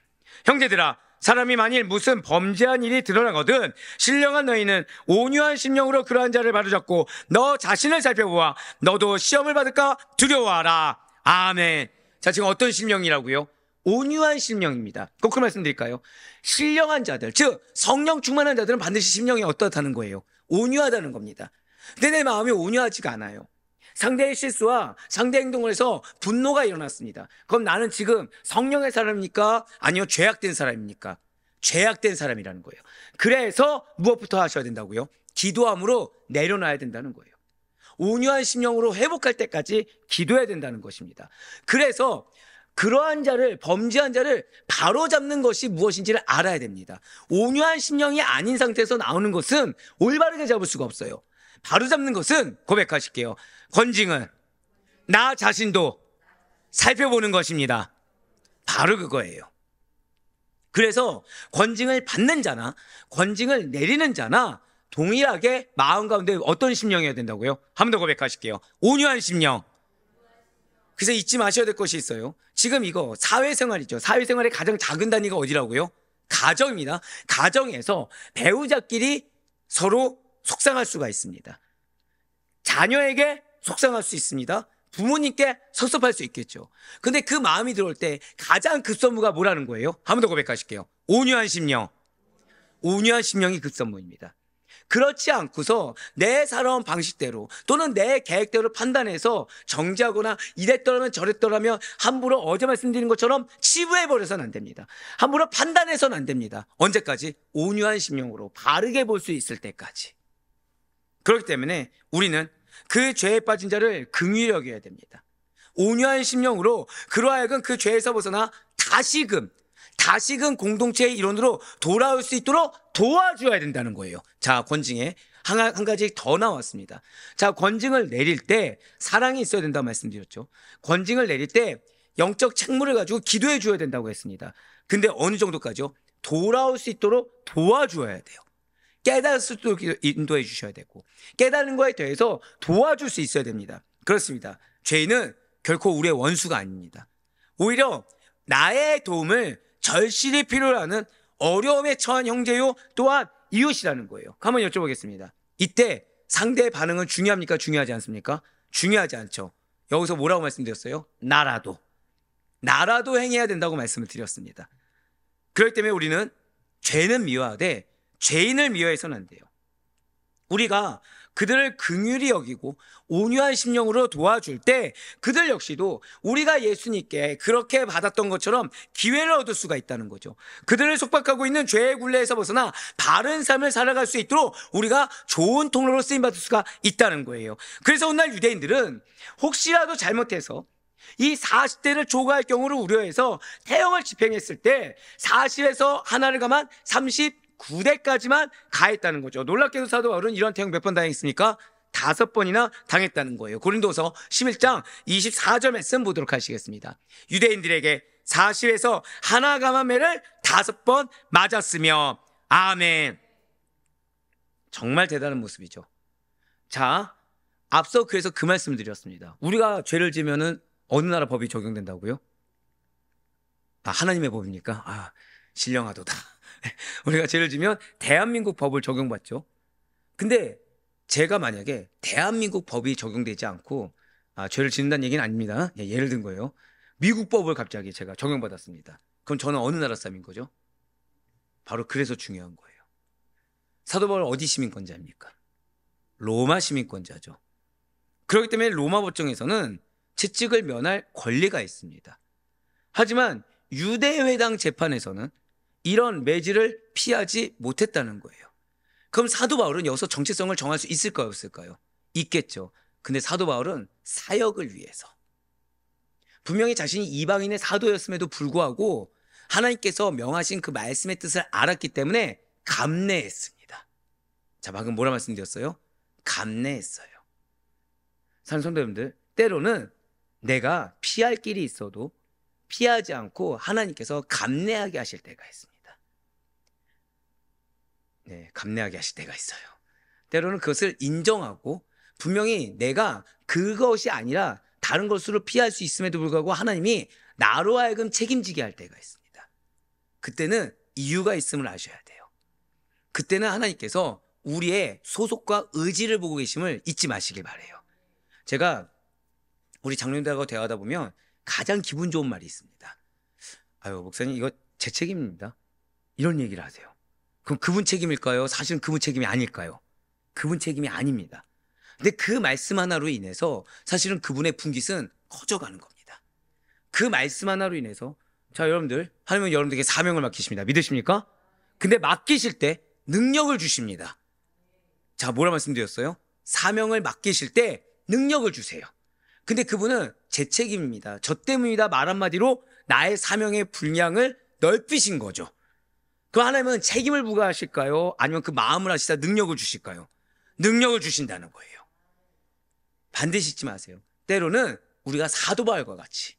Speaker 1: 형제들아, 사람이 만일 무슨 범죄한 일이 드러나거든 신령한 너희는 온유한 심령으로 그러한 자를 바로잡고 너 자신을 살펴보아 너도 시험을 받을까 두려워하라. 아멘. 자, 지금 어떤 심령이라고요? 온유한 심령입니다. 꼭 그 말씀드릴까요? 신령한 자들, 즉 성령 충만한 자들은 반드시 심령이 어떻다는 거예요? 온유하다는 겁니다. 근데 내 마음이 온유하지가 않아요. 상대의 실수와 상대 행동을 해서 분노가 일어났습니다. 그럼 나는 지금 성령의 사람입니까? 아니요, 죄악된 사람입니까? 죄악된 사람이라는 거예요. 그래서 무엇부터 하셔야 된다고요? 기도함으로 내려놔야 된다는 거예요. 온유한 심령으로 회복할 때까지 기도해야 된다는 것입니다. 그래서 그러한 자를, 범죄한 자를 바로잡는 것이 무엇인지를 알아야 됩니다. 온유한 심령이 아닌 상태에서 나오는 것은 올바르게 잡을 수가 없어요. 바로잡는 것은, 고백하실게요, 권징은 나 자신도 살펴보는 것입니다. 바로 그거예요. 그래서 권징을 받는 자나 권징을 내리는 자나 동일하게 마음 가운데 어떤 심령이어야 된다고요? 한 번 더 고백하실게요. 온유한 심령. 그래서 잊지 마셔야 될 것이 있어요. 지금 이거 사회생활이죠. 사회생활의 가장 작은 단위가 어디라고요? 가정입니다. 가정에서 배우자끼리 서로 속상할 수가 있습니다. 자녀에게 속상할 수 있습니다. 부모님께 섭섭할 수 있겠죠. 근데 그 마음이 들어올 때 가장 급선무가 뭐라는 거예요? 한 번 더 고백하실게요. 온유한 심령. 온유한 심령이 급선무입니다. 그렇지 않고서 내 살아온 방식대로 또는 내 계획대로 판단해서 정죄하거나 이랬더라면 저랬더라면 함부로 어제 말씀드린 것처럼 치부해버려서는 안 됩니다. 함부로 판단해서는 안 됩니다. 언제까지? 온유한 심령으로 바르게 볼 수 있을 때까지. 그렇기 때문에 우리는 그 죄에 빠진 자를 긍휼히 여겨야 됩니다. 온유한 심령으로 그로 하여금 그 죄에서 벗어나 다시금 공동체의 일원으로 돌아올 수 있도록 도와줘야 된다는 거예요. 자, 권징에 한 가지 더 나왔습니다. 자, 권징을 내릴 때 사랑이 있어야 된다고 말씀드렸죠. 권징을 내릴 때 영적 책무를 가지고 기도해 줘야 된다고 했습니다. 근데 어느 정도까지요? 돌아올 수 있도록 도와줘야 돼요. 깨달을 수 있도록 인도해 주셔야 되고, 깨달은 거에 대해서 도와줄 수 있어야 됩니다. 그렇습니다. 죄인은 결코 우리의 원수가 아닙니다. 오히려 나의 도움을 절실히 필요로 하는 어려움에 처한 형제요 또한 이웃이라는 거예요. 한번 여쭤보겠습니다. 이때 상대의 반응은 중요합니까? 중요하지 않습니까? 중요하지 않죠. 여기서 뭐라고 말씀드렸어요? 나라도 행해야 된다고 말씀을 드렸습니다. 그렇기 때문에 우리는 죄는 미워하되 죄인을 미워해서는 안 돼요. 우리가 그들을 긍휼히 여기고 온유한 심령으로 도와줄 때 그들 역시도 우리가 예수님께 그렇게 받았던 것처럼 기회를 얻을 수가 있다는 거죠. 그들을 속박하고 있는 죄의 굴레에서 벗어나 바른 삶을 살아갈 수 있도록 우리가 좋은 통로로 쓰임받을 수가 있다는 거예요. 그래서 오늘 유대인들은 혹시라도 잘못해서 이 40대를 초과할 경우를 우려해서 태형을 집행했을 때 40에서 하나를 감한 39대까지만 가했다는 거죠. 놀랍게도 사도 바울은 이런 태형 몇 번 당했습니까? 5번이나 당했다는 거예요. 고린도서 11장 24절 말씀 보도록 하시겠습니다. 유대인들에게 40에서 하나 감한 매를 5번 맞았으며 아멘. 정말 대단한 모습이죠. 자, 앞서 그래서 그 말씀을 드렸습니다. 우리가 죄를 지면은 어느 나라 법이 적용된다고요? 하나님의 법입니까? 신령하도다. 우리가 죄를 지면 대한민국 법을 적용받죠. 근데 제가 만약에 대한민국 법이 적용되지 않고 죄를 짓는다는 얘기는 아닙니다. 예를 든 거예요. 미국 법을 갑자기 제가 적용받았습니다. 그럼 저는 어느 나라 사람인 거죠? 바로 그래서 중요한 거예요. 사도 바울 어디 시민권자입니까? 로마 시민권자죠. 그렇기 때문에 로마 법정에서는 채찍을 면할 권리가 있습니다. 하지만 유대회당 재판에서는 이런 매질을 피하지 못했다는 거예요. 그럼 사도 바울은 여기서 정체성을 정할 수 있을까요? 없을까요? 있겠죠. 근데 사도 바울은 사역을 위해서 분명히 자신이 이방인의 사도였음에도 불구하고 하나님께서 명하신 그 말씀의 뜻을 알았기 때문에 감내했습니다. 자, 방금 뭐라 말씀드렸어요? 감내했어요. 사랑하는 성도 여러분들, 때로는 내가 피할 길이 있어도 피하지 않고 하나님께서 감내하게 하실 때가 있습니다. 네, 감내하게 하실 때가 있어요. 때로는 그것을 인정하고 분명히 내가 그것이 아니라 다른 것으로 피할 수 있음에도 불구하고 하나님이 나로 하여금 책임지게 할 때가 있습니다. 그때는 이유가 있음을 아셔야 돼요. 그때는 하나님께서 우리의 소속과 의지를 보고 계심을 잊지 마시길 바라요. 제가 우리 장로님들하고 대화하다 보면 가장 기분 좋은 말이 있습니다. 목사님 이거 제 책임입니다. 이런 얘기를 하세요. 그럼 그분 책임일까요? 사실은 그분 책임이 아닐까요? 그분 책임이 아닙니다. 근데 그 말씀 하나로 인해서 사실은 그분의 분깃은 커져가는 겁니다. 그 말씀 하나로 인해서 자, 여러분들 하나님은 여러분들에게 사명을 맡기십니다. 믿으십니까? 근데 맡기실 때 능력을 주십니다. 자, 뭐라 말씀드렸어요? 사명을 맡기실 때 능력을 주세요. 근데 그분은 제 책임입니다. 저 때문이다 말 한마디로 나의 사명의 분량을 넓히신 거죠. 그 하나님은 책임을 부과하실까요? 아니면 그 마음을 하시다 능력을 주실까요? 능력을 주신다는 거예요. 반드시 잊지 마세요. 때로는 우리가 사도 바울과 같이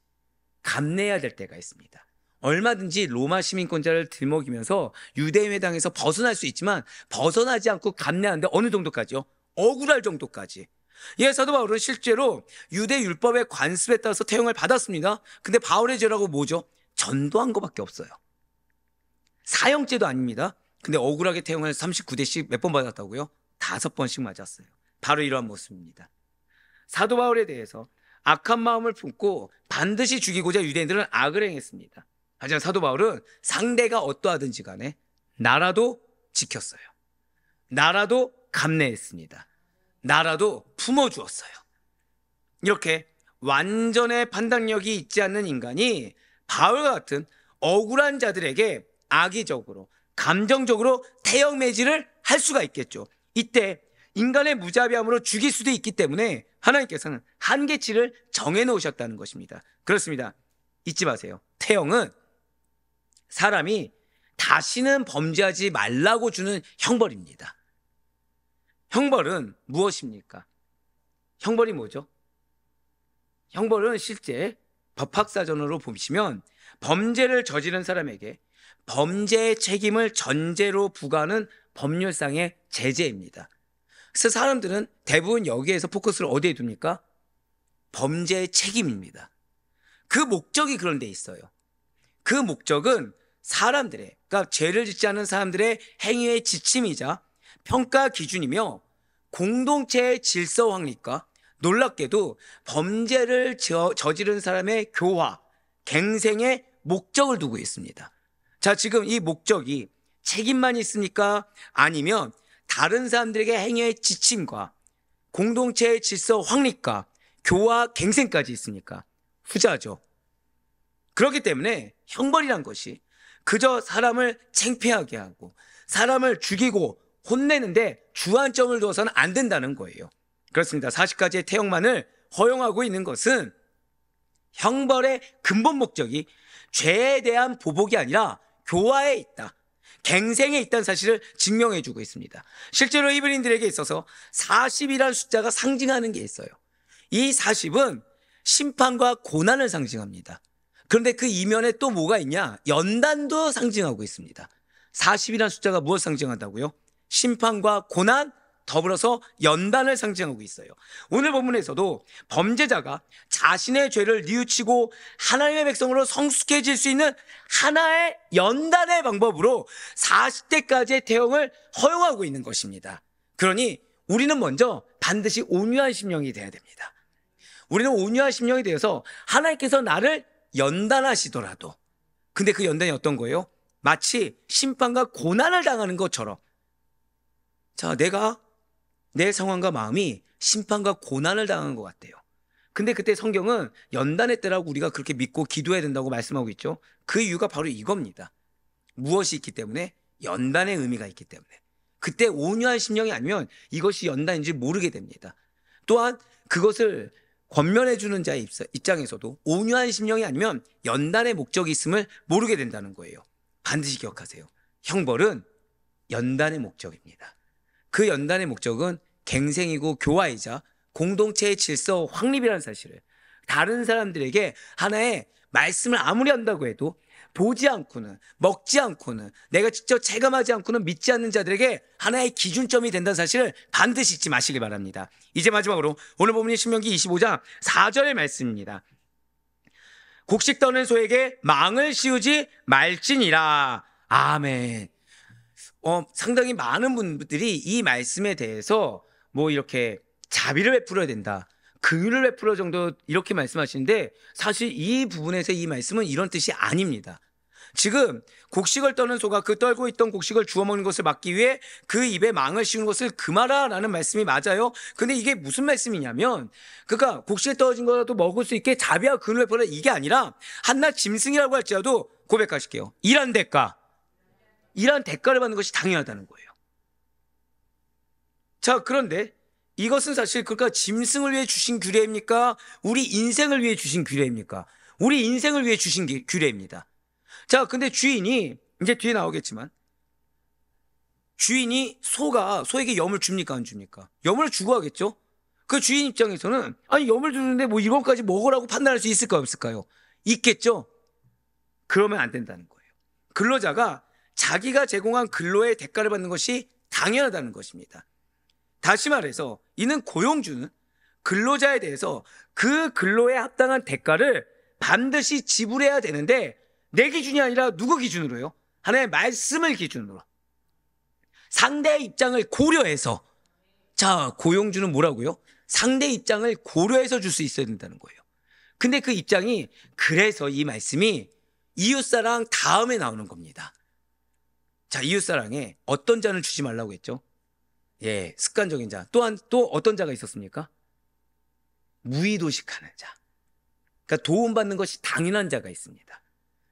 Speaker 1: 감내해야 될 때가 있습니다. 얼마든지 로마 시민권자를 들먹이면서 유대회당에서 벗어날 수 있지만 벗어나지 않고 감내하는데 어느 정도까지요? 억울할 정도까지. 사도 바울은 실제로 유대 율법의 관습에 따라서 태형을 받았습니다. 근데 바울의 죄라고 뭐죠? 전도한 것밖에 없어요. 사형죄도 아닙니다. 근데 억울하게 태형을 39대씩 몇 번 받았다고요? 5번씩 맞았어요. 바로 이러한 모습입니다. 사도 바울에 대해서 악한 마음을 품고 반드시 죽이고자 유대인들은 악을 행했습니다. 하지만 사도 바울은 상대가 어떠하든지 간에 나라도 지켰어요. 나라도 감내했습니다. 나라도 품어주었어요. 이렇게 완전의 판단력이 있지 않는 인간이 바울과 같은 억울한 자들에게 악의적으로 감정적으로 태형 매질을 할 수가 있겠죠. 이때 인간의 무자비함으로 죽일 수도 있기 때문에 하나님께서는 한계치를 정해놓으셨다는 것입니다. 그렇습니다. 잊지 마세요. 태형은 사람이 다시는 범죄하지 말라고 주는 형벌입니다. 형벌은 무엇입니까? 형벌이 뭐죠? 형벌은 실제 법학사전으로 보시면 범죄를 저지른 사람에게 범죄의 책임을 전제로 부과하는 법률상의 제재입니다. 그래서 사람들은 대부분 여기에서 포커스를 어디에 둡니까? 범죄의 책임입니다. 그 목적이 그런 데 있어요. 그 목적은 사람들의, 그러니까 죄를 짓지 않은 사람들의 행위의 지침이자 평가 기준이며 공동체의 질서 확립과 놀랍게도 범죄를 저지른 사람의 교화, 갱생의 목적을 두고 있습니다. 자, 지금 이 목적이 책임만 있습니까? 아니면 다른 사람들에게 행위의 지침과 공동체의 질서 확립과 교화, 갱생까지 있습니까? 후자죠. 그렇기 때문에 형벌이란 것이 그저 사람을 창피하게 하고 사람을 죽이고 혼내는데 주안점을 두어서는 안 된다는 거예요. 그렇습니다. 40가지의 태형만을 허용하고 있는 것은 형벌의 근본 목적이 죄에 대한 보복이 아니라 교화에 있다, 갱생에 있다는 사실을 증명해 주고 있습니다. 실제로 히브리인들에게 있어서 40이라는 숫자가 상징하는 게 있어요. 이 40은 심판과 고난을 상징합니다. 그런데 그 이면에 또 뭐가 있냐? 연단도 상징하고 있습니다. 40이라는 숫자가 무엇을 상징한다고요? 심판과 고난, 더불어서 연단을 상징하고 있어요. 오늘 본문에서도 범죄자가 자신의 죄를 뉘우치고 하나님의 백성으로 성숙해질 수 있는 하나의 연단의 방법으로 40대까지의 태형을 허용하고 있는 것입니다. 그러니 우리는 먼저 반드시 온유한 심령이 되어야 됩니다. 우리는 온유한 심령이 되어서 하나님께서 나를 연단하시더라도, 근데 그 연단이 어떤 거예요? 마치 심판과 고난을 당하는 것처럼, 자, 내가 내 상황과 마음이 심판과 고난을 당한 것 같아요. 근데 그때 성경은 연단의 때라고 우리가 그렇게 믿고 기도해야 된다고 말씀하고 있죠. 그 이유가 바로 이겁니다. 무엇이 있기 때문에? 연단의 의미가 있기 때문에. 그때 온유한 심령이 아니면 이것이 연단인지 모르게 됩니다. 또한 그것을 권면해 주는 자의 입장에서도 온유한 심령이 아니면 연단의 목적이 있음을 모르게 된다는 거예요. 반드시 기억하세요. 형벌은 연단의 목적입니다. 그 연단의 목적은 갱생이고 교화이자 공동체의 질서 확립이라는 사실을, 다른 사람들에게 하나의 말씀을 아무리 한다고 해도 보지 않고는, 먹지 않고는, 내가 직접 체감하지 않고는 믿지 않는 자들에게 하나의 기준점이 된다는 사실을 반드시 잊지 마시기 바랍니다. 이제 마지막으로 오늘 본문이 신명기 25장 4절의 말씀입니다. 곡식 떠는 소에게 망을 씌우지 말지니라. 아멘. 상당히 많은 분들이 이 말씀에 대해서 뭐 이렇게 자비를 베풀어야 된다, 긍휼을 베풀어 정도 이렇게 말씀하시는데, 사실 이 부분에서 이 말씀은 이런 뜻이 아닙니다. 지금 곡식을 떠는 소가 그 떨고 있던 곡식을 주워 먹는 것을 막기 위해 그 입에 망을 씌우는 것을 금하라라는 말씀이 맞아요. 근데 이게 무슨 말씀이냐면, 그러니까 곡식에 떨어진 거라도 먹을 수 있게 자비와 긍휼을 베풀어, 이게 아니라 한낱 짐승이라고 할지라도 고백하실게요. 일한 대가를 받는 것이 당연하다는 거예요. 자, 그런데 이것은 사실 그러니까 짐승을 위해 주신 규례입니까? 우리 인생을 위해 주신 규례입니까? 우리 인생을 위해 주신 규례입니다. 자, 근데 주인이, 이제 뒤에 나오겠지만, 주인이 소에게 염을 줍니까 안 줍니까? 염을 주고 하겠죠? 그 주인 입장에서는 아니 염을 주는데 뭐 이것까지 먹으라고 판단할 수 있을까요 없을까요? 있겠죠? 그러면 안 된다는 거예요. 근로자가 자기가 제공한 근로의 대가를 받는 것이 당연하다는 것입니다. 다시 말해서 이는 고용주는 근로자에 대해서 그 근로에 합당한 대가를 반드시 지불해야 되는데, 내 기준이 아니라 누구 기준으로요? 하나님의 말씀을 기준으로, 상대의 입장을 고려해서. 자, 고용주는 뭐라고요? 상대의 입장을 고려해서 줄 수 있어야 된다는 거예요. 근데 그 입장이, 그래서 이 말씀이 이웃사랑 다음에 나오는 겁니다. 자, 이웃사랑에 어떤 잔을 주지 말라고 했죠? 예, 습관적인 자. 또한 또 어떤 자가 있었습니까? 무의도식하는 자. 그러니까 도움받는 것이 당연한 자가 있습니다.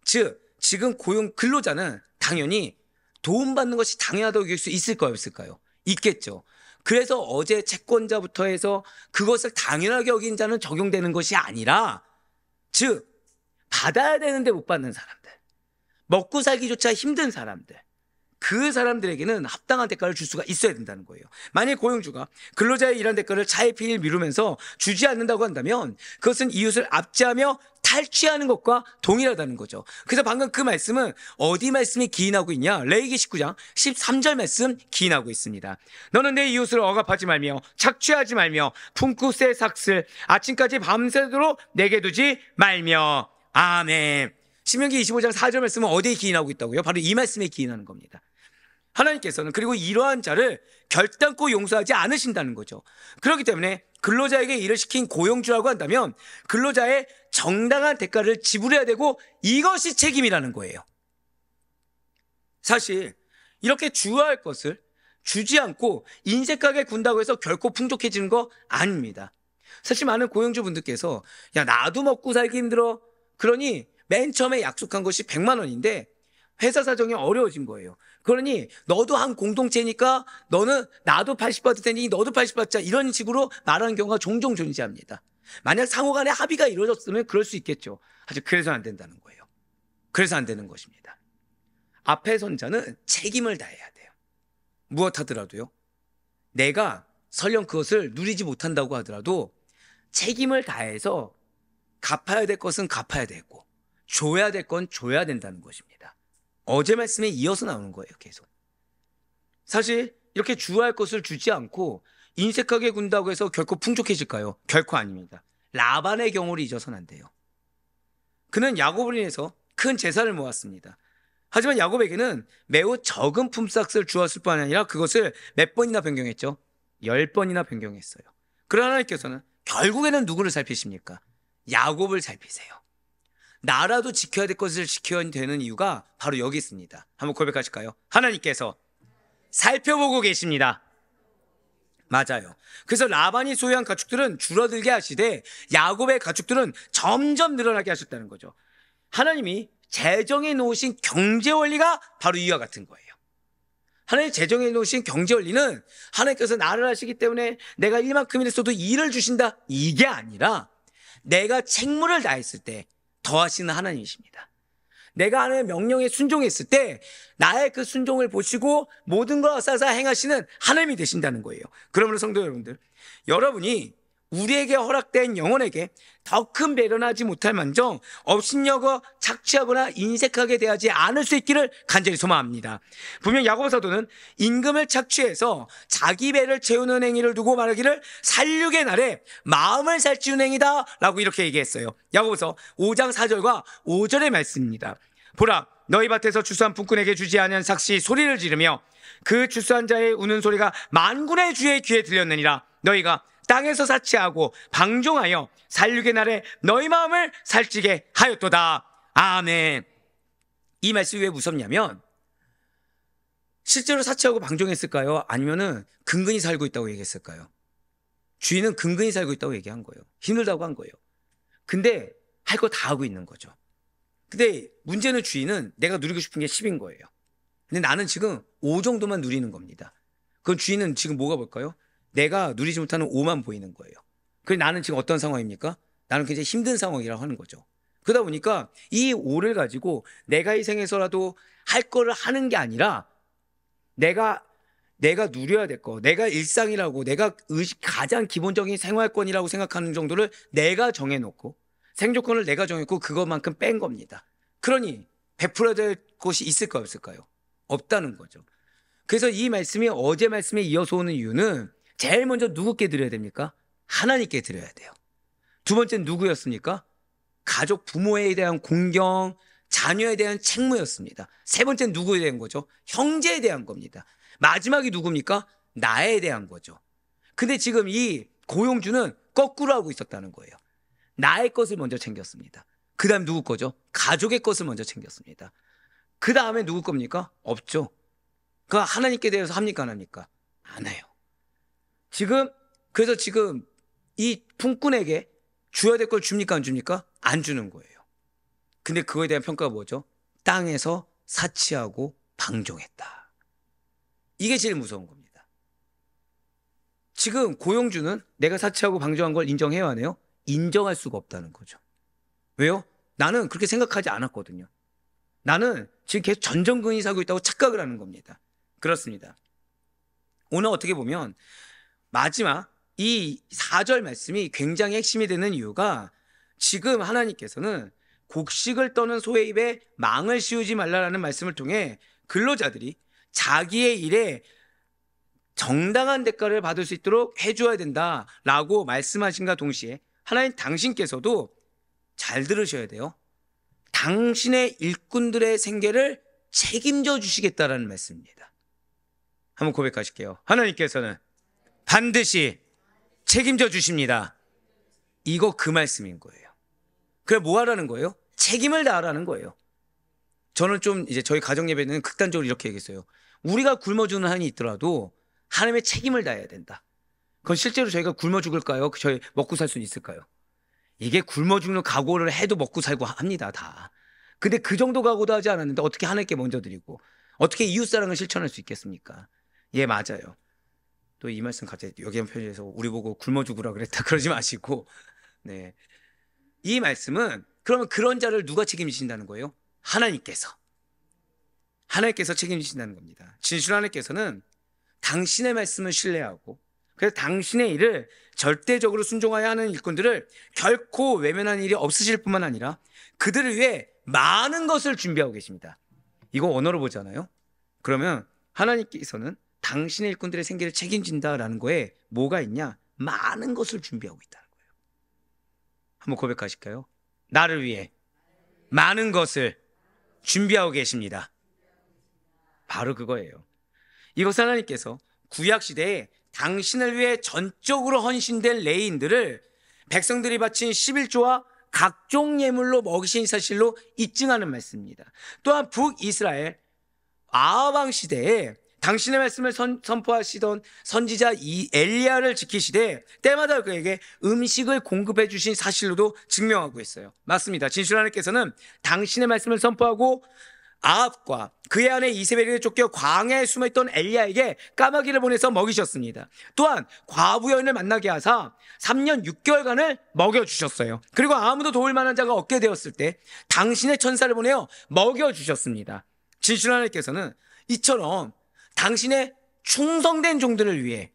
Speaker 1: 즉, 지금 고용 근로자는 당연히 도움받는 것이 당연하다고 여길 수 있을까요, 없을까요? 있겠죠. 그래서 어제 채권자부터 해서 그것을 당연하게 여긴 자는 적용되는 것이 아니라, 즉 받아야 되는데 못 받는 사람들, 먹고 살기조차 힘든 사람들, 그 사람들에게는 합당한 대가를 줄 수가 있어야 된다는 거예요. 만약 고용주가 근로자의 일한 대가를 차일피일 미루면서 주지 않는다고 한다면 그것은 이웃을 압제하며 탈취하는 것과 동일하다는 거죠. 그래서 방금 그 말씀은 어디 말씀이 기인하고 있냐? 레위기 19장 13절 말씀 기인하고 있습니다. 너는 내 이웃을 억압하지 말며 착취하지 말며 품고 새 삭슬 아침까지 밤새도록 내게 두지 말며. 아멘. 신명기 25장 4절 말씀은 어디에 기인하고 있다고요? 바로 이 말씀에 기인하는 겁니다. 하나님께서는 그리고 이러한 자를 결단코 용서하지 않으신다는 거죠. 그렇기 때문에 근로자에게 일을 시킨 고용주라고 한다면 근로자의 정당한 대가를 지불해야 되고 이것이 책임이라는 거예요. 사실 이렇게 주어할 것을 주지 않고 인색하게 군다고 해서 결코 풍족해지는 거 아닙니다. 사실 많은 고용주분들께서 야, 나도 먹고 살기 힘들어. 그러니 맨 처음에 약속한 것이 100만 원인데 회사 사정이 어려워진 거예요. 그러니 너도 한 공동체니까 너는 나도 80 받을 테니 너도 80 받자, 이런 식으로 말하는 경우가 종종 존재합니다. 만약 상호 간에 합의가 이루어졌으면 그럴 수 있겠죠. 하지만 그래서 안 된다는 거예요. 그래서 안 되는 것입니다. 앞에 선 자는 책임을 다해야 돼요. 무엇 하더라도요. 내가 설령 그것을 누리지 못한다고 하더라도 책임을 다해서 갚아야 될 것은 갚아야 되고 줘야 될 건 줘야 된다는 것입니다. 어제 말씀에 이어서 나오는 거예요. 계속. 사실 이렇게 주어야 할 것을 주지 않고 인색하게 군다고 해서 결코 풍족해질까요? 결코 아닙니다. 라반의 경우를 잊어서는 안 돼요. 그는 야곱을 인해서 큰 재산을 모았습니다. 하지만 야곱에게는 매우 적은 품삯을 주었을 뿐 아니라 그것을 몇 번이나 변경했죠? 10번이나 변경했어요. 그러나 하나님께서는 결국에는 누구를 살피십니까? 야곱을 살피세요. 나라도 지켜야 될 것을 지켜야 되는 이유가 바로 여기 있습니다. 한번 고백하실까요? 하나님께서 살펴보고 계십니다. 맞아요. 그래서 라반이 소유한 가축들은 줄어들게 하시되 야곱의 가축들은 점점 늘어나게 하셨다는 거죠. 하나님이 제정해 놓으신 경제 원리가 바로 이와 같은 거예요. 하나님 제정해 놓으신 경제 원리는 하나님께서 나를 하시기 때문에 내가 이만큼이나 써도 일을 주신다, 이게 아니라 내가 책무를 다했을 때 더하시는 하나님이십니다. 내가 하나님의 명령에 순종했을 때 나의 그 순종을 보시고 모든 걸 어싸사 행하시는 하나님이 되신다는 거예요. 그러므로 성도 여러분들, 여러분이 우리에게 허락된 영혼에게 더 큰 배려나 하지 못할 만정 업신여겨 착취하거나 인색하게 대하지 않을 수 있기를 간절히 소망합니다. 분명 야고보 사도는 임금을 착취해서 자기 배를 채우는 행위를 두고 말하기를 살육의 날에 마음을 살찌우는 행위다 라고 이렇게 얘기했어요. 야고보서 5장 4절과 5절의 말씀입니다. 보라, 너희 밭에서 추수한 품꾼에게 주지 아니한 삭시 소리를 지르며 그 추수한 자의 우는 소리가 만군의 주의 귀에 들렸느니라. 너희가 땅에서 사치하고 방종하여 살육의 날에 너희 마음을 살찌게 하였도다. 아멘. 이 말씀이 왜 무섭냐면 실제로 사치하고 방종했을까요? 아니면은 근근히 살고 있다고 얘기했을까요? 주인은 근근히 살고 있다고 얘기한 거예요. 힘들다고 한 거예요. 근데 할 거 다 하고 있는 거죠. 근데 문제는 주인은 내가 누리고 싶은 게 10인 거예요. 근데 나는 지금 5 정도만 누리는 겁니다. 그럼 주인은 지금 뭐가 볼까요? 내가 누리지 못하는 5만 보이는 거예요. 그래서 나는 지금 어떤 상황입니까? 나는 굉장히 힘든 상황이라고 하는 거죠. 그러다 보니까 이 5를 가지고 내가 이 생에서라도 할 거를 하는 게 아니라 내가 누려야 될 거, 내가 일상이라고, 내가 가장 기본적인 생활권이라고 생각하는 정도를 내가 정해놓고 생존권을 내가 정했고 그것만큼 뺀 겁니다. 그러니 베풀어야 될 곳이 있을까요, 없을까요? 없다는 거죠. 그래서 이 말씀이 어제 말씀에 이어서 오는 이유는 제일 먼저 누구께 드려야 됩니까? 하나님께 드려야 돼요. 두 번째는 누구였습니까? 가족, 부모에 대한 공경, 자녀에 대한 책무였습니다. 세 번째는 누구에 대한 거죠? 형제에 대한 겁니다. 마지막이 누굽니까? 나에 대한 거죠. 근데 지금 이 고용주는 거꾸로 하고 있었다는 거예요. 나의 것을 먼저 챙겼습니다. 그 다음 누구 거죠? 가족의 것을 먼저 챙겼습니다. 그 다음에 누구 겁니까? 없죠. 그 하나님께 대해서 합니까, 안 합니까? 안 해요. 그래서 지금 이 품꾼에게 줘야 될 걸 줍니까 안 줍니까? 안 주는 거예요. 근데 그거에 대한 평가가 뭐죠? 땅에서 사치하고 방종했다. 이게 제일 무서운 겁니다. 지금 고용주는 내가 사치하고 방종한 걸 인정해야 하네요? 인정할 수가 없다는 거죠. 왜요? 나는 그렇게 생각하지 않았거든요. 나는 지금 계속 전전근이 사고 있다고 착각을 하는 겁니다. 그렇습니다. 오늘 어떻게 보면 마지막 이 4절 말씀이 굉장히 핵심이 되는 이유가 지금 하나님께서는 곡식을 떠는 소의 입에 망을 씌우지 말라라는 말씀을 통해 근로자들이 자기의 일에 정당한 대가를 받을 수 있도록 해줘야 된다라고 말씀하신과 동시에 하나님 당신께서도 잘 들으셔야 돼요. 당신의 일꾼들의 생계를 책임져 주시겠다라는 말씀입니다. 한번 고백하실게요. 하나님께서는 반드시 책임져 주십니다. 이거 그 말씀인 거예요. 그래 뭐 하라는 거예요? 책임을 다하라는 거예요. 저는 좀 이제 저희 가정 예배는 극단적으로 이렇게 얘기했어요. 우리가 굶어 죽는 한이 있더라도 하나님의 책임을 다해야 된다. 그건 실제로 저희가 굶어 죽을까요? 저희 먹고 살 수 있을까요? 이게 굶어 죽는 각오를 해도 먹고 살고 합니다, 다. 근데 그 정도 각오도 하지 않았는데 어떻게 하나님께 먼저 드리고 어떻게 이웃사랑을 실천할 수 있겠습니까? 예, 맞아요. 또 이 말씀 갑자기 여기 한 편지에서 우리 보고 굶어 죽으라 그랬다 그러지 마시고, 네. 이 말씀은 그러면 그런 자를 누가 책임지신다는 거예요? 하나님께서 책임지신다는 겁니다. 진실 하나님께서는 당신의 말씀을 신뢰하고 그래서 당신의 일을 절대적으로 순종하여 하는 일꾼들을 결코 외면하는 일이 없으실 뿐만 아니라 그들을 위해 많은 것을 준비하고 계십니다. 이거 언어로 보잖아요. 그러면 하나님께서는 당신의 일꾼들의 생계를 책임진다라는 거에 뭐가 있냐? 많은 것을 준비하고 있다는 거예요. 한번 고백하실까요? 나를 위해 많은 것을 준비하고 계십니다. 바로 그거예요. 이것은 하나님께서 구약시대에 당신을 위해 전적으로 헌신된 레위인들을 백성들이 바친 11조와 각종 예물로 먹이신 사실로 입증하는 말씀입니다. 또한 북이스라엘 아하방 시대에 당신의 말씀을 선포하시던 선지자 엘리야를 지키시되 때마다 그에게 음식을 공급해 주신 사실로도 증명하고 있어요. 맞습니다. 진실 하나님께서는 당신의 말씀을 선포하고 아합과 그의 아내 이세벨에게 쫓겨 광야에 숨어있던 엘리야에게 까마귀를 보내서 먹이셨습니다. 또한 과부 여인을 만나게 하사 3년 6개월간을 먹여주셨어요. 그리고 아무도 도울 만한 자가 없게 되었을 때 당신의 천사를 보내어 먹여주셨습니다. 진실 하나님께서는 이처럼 당신의 충성된 종들을 위해,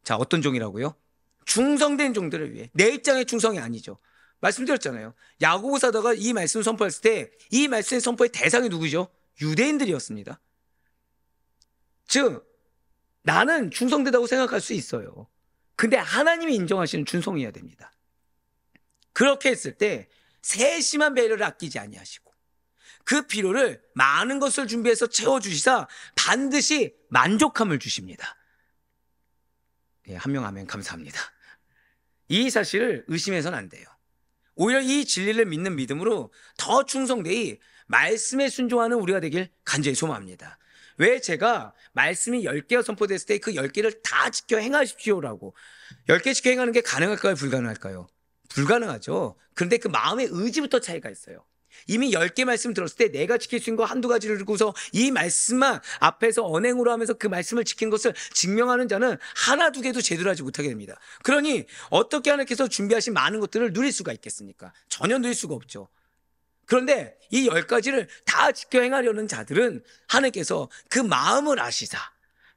Speaker 1: 자, 어떤 종이라고요? 충성된 종들을 위해, 내 입장의 충성이 아니죠. 말씀드렸잖아요. 야고보 사도가 이 말씀을 선포했을 때 이 말씀의 선포의 대상이 누구죠? 유대인들이었습니다. 즉 나는 충성되다고 생각할 수 있어요. 근데 하나님이 인정하시는 충성이어야 됩니다. 그렇게 했을 때 세심한 배려를 아끼지 아니하시고 그 필요를 많은 것을 준비해서 채워주시사 반드시 만족함을 주십니다. 예, 한 명 아멘 감사합니다. 이 사실을 의심해서는 안 돼요. 오히려 이 진리를 믿는 믿음으로 더 충성되이 말씀에 순종하는 우리가 되길 간절히 소망합니다. 왜 제가 말씀이 10개가 선포됐을 때 그 10개를 다 지켜 행하십시오라고 10개 지켜 행하는 게 가능할까요? 불가능할까요? 불가능하죠. 그런데 그 마음의 의지부터 차이가 있어요. 이미 10개 말씀 들었을 때 내가 지킬 수 있는 거 한두 가지를 두고서 이 말씀만 앞에서 언행으로 하면서 그 말씀을 지킨 것을 증명하는 자는 하나 두 개도 제대로 하지 못하게 됩니다. 그러니 어떻게 하나님께서 준비하신 많은 것들을 누릴 수가 있겠습니까? 전혀 누릴 수가 없죠. 그런데 이 10가지를 다 지켜 행하려는 자들은 하나님께서 그 마음을 아시사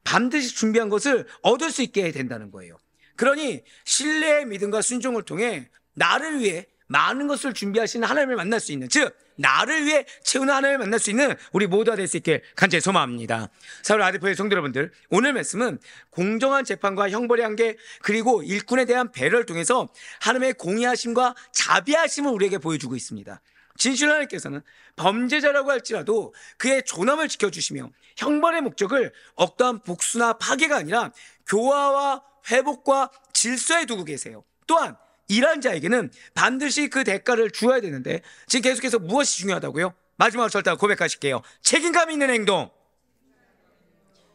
Speaker 1: 반드시 준비한 것을 얻을 수 있게 된다는 거예요. 그러니 신뢰의 믿음과 순종을 통해 나를 위해 많은 것을 준비하시는 하나님을 만날 수 있는, 즉 나를 위해 채우는 하나님을 만날 수 있는 우리 모두가 될 수 있길 간절히 소망합니다. 사울 아디포의 성도 여러분들, 오늘 말씀은 공정한 재판과 형벌의 한계 그리고 일꾼에 대한 배려를 통해서 하나님의 공의하심과 자비하심을 우리에게 보여주고 있습니다. 진실 하나님께서는 범죄자라고 할지라도 그의 존엄을 지켜주시며 형벌의 목적을 어떠한 복수나 파괴가 아니라 교화와 회복과 질서에 두고 계세요. 또한 이러한 자에게는 반드시 그 대가를 주어야 되는데 지금 계속해서 무엇이 중요하다고요? 마지막으로 절대 고백하실게요. 책임감 있는 행동.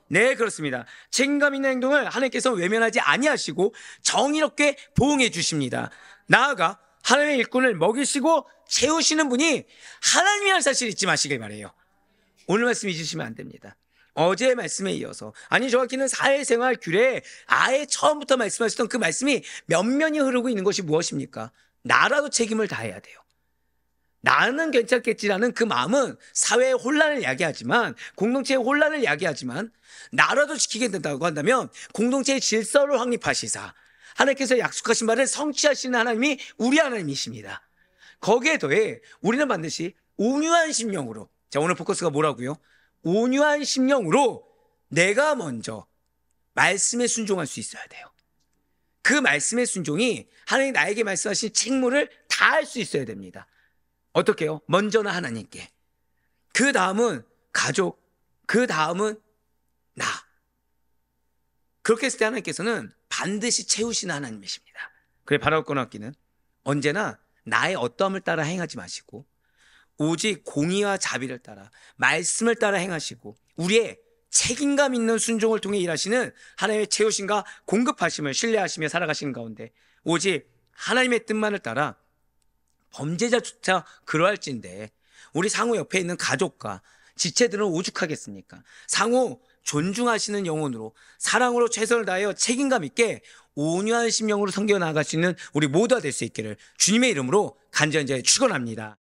Speaker 1: 네, 그렇습니다. 책임감 있는 행동을 하나님께서 외면하지 아니하시고 정의롭게 보응해 주십니다. 나아가 하나님의 일꾼을 먹이시고 채우시는 분이 하나님이라는 사실 잊지 마시길 바래요. 오늘 말씀 잊으시면 안 됩니다. 어제의 말씀에 이어서, 아니 정확히는 사회생활 규례에 아예 처음부터 말씀하셨던 그 말씀이 면면이 흐르고 있는 것이 무엇입니까? 나라도 책임을 다해야 돼요. 나는 괜찮겠지라는 그 마음은 사회의 혼란을 야기하지만, 공동체의 혼란을 야기하지만, 나라도 지키게 된다고 한다면 공동체의 질서를 확립하시사 하나님께서 약속하신 바를 성취하시는 하나님이 우리 하나님이십니다. 거기에 더해 우리는 반드시 온유한 심령으로, 자, 오늘 포커스가 뭐라고요? 온유한 심령으로 내가 먼저 말씀에 순종할 수 있어야 돼요. 그 말씀의 순종이 하나님 나에게 말씀하신 책무를 다할 수 있어야 됩니다. 어떻게요? 먼저는 하나님께, 그 다음은 가족, 그 다음은 나. 그렇게 했을 때 하나님께서는 반드시 채우시는 하나님이십니다. 그래, 바라옵거나 얻기는 언제나 나의 어떠함을 따라 행하지 마시고 오직 공의와 자비를 따라 말씀을 따라 행하시고 우리의 책임감 있는 순종을 통해 일하시는 하나님의 채우심과 공급하심을 신뢰하시며 살아가시는 가운데 오직 하나님의 뜻만을 따라, 범죄자조차 그러할진데 우리 상호 옆에 있는 가족과 지체들은 오죽하겠습니까? 상호 존중하시는 영혼으로 사랑으로 최선을 다하여 책임감 있게 온유한 심령으로 섬겨 나아갈 수 있는 우리 모두가 될 수 있기를 주님의 이름으로 간절히 축원합니다.